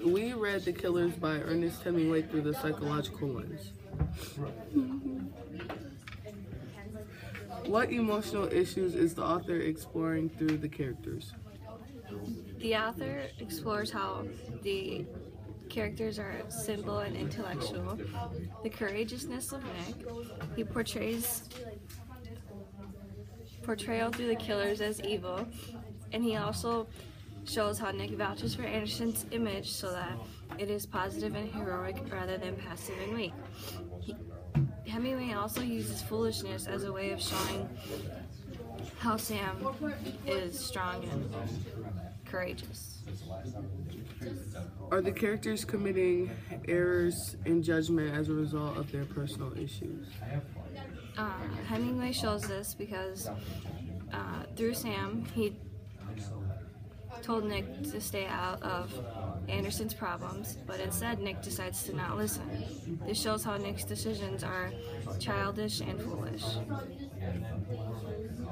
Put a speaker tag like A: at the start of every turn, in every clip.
A: We read The Killers by Ernest Hemingway through the psychological lens. What emotional issues is the author exploring through the characters?
B: The author explores how the characters are simple and intellectual, the courageousness of Nick. He portrayal through the killers as evil, and he also shows how Nick vouches for Anderson's image so that it is positive and heroic rather than passive and weak. Hemingway also uses foolishness as a way of showing how Sam is strong and courageous.
A: Are the characters committing errors in judgment as a result of their personal issues?
B: Hemingway shows this because through Sam, he told Nick to stay out of Anderson's problems, but instead Nick decides to not listen. This shows how Nick's decisions are childish and foolish.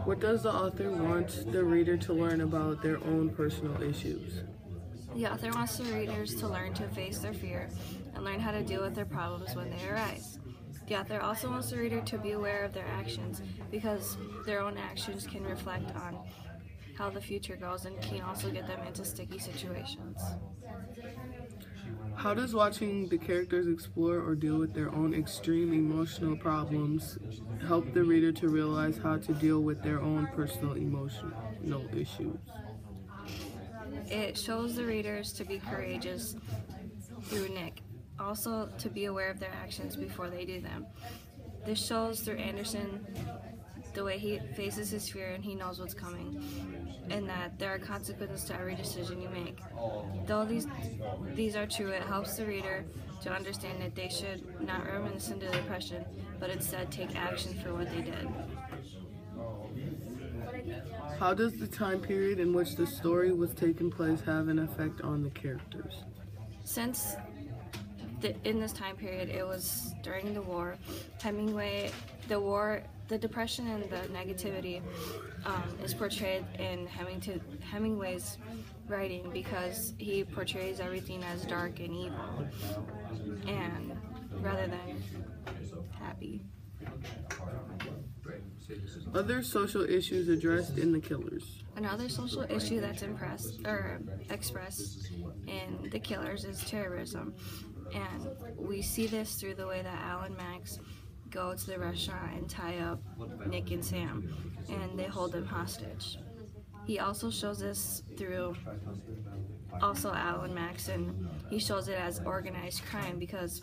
A: What does the author want the reader to learn about their own personal issues?
B: The author wants the readers to learn to face their fear and learn how to deal with their problems when they arise. The author also wants the reader to be aware of their actions because their own actions can reflect on how the future goes and can also get them into sticky situations.
A: How does watching the characters explore or deal with their own extreme emotional problems help the reader to realize how to deal with their own personal emotional issues?
B: It shows the readers to be courageous through Nick, also to be aware of their actions before they do them. This shows through Anderson the way he faces his fear and he knows what's coming, and that there are consequences to every decision you make. Though these are true, it helps the reader to understand that they should not reminisce into depression, but instead take action for what they did.
A: How does the time period in which the story was taking place have an effect on the characters?
B: Since in this time period, it was during the war, the depression and the negativity is portrayed in Hemingway's writing because he portrays everything as dark and evil, and rather than happy.
A: Other social issues addressed in The Killers.
B: Another social issue that's expressed in The Killers is terrorism, and we see this through the way that Al and Max go to the restaurant and tie up Nick and Sam, and they hold them hostage. He also shows this through Al and Max, and he shows it as organized crime because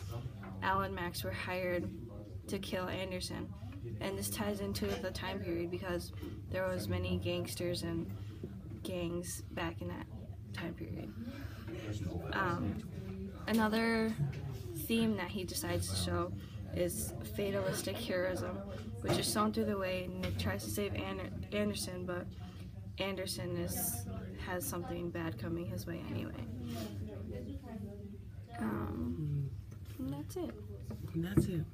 B: Al and Max were hired to kill Anderson. And this ties into the time period because there was many gangsters and gangs back in that time period. Another theme that he decides to show is fatalistic heroism, which is shown through the way Nick tries to save Anderson, but Anderson has something bad coming his way anyway. And that's it.
A: And that's it.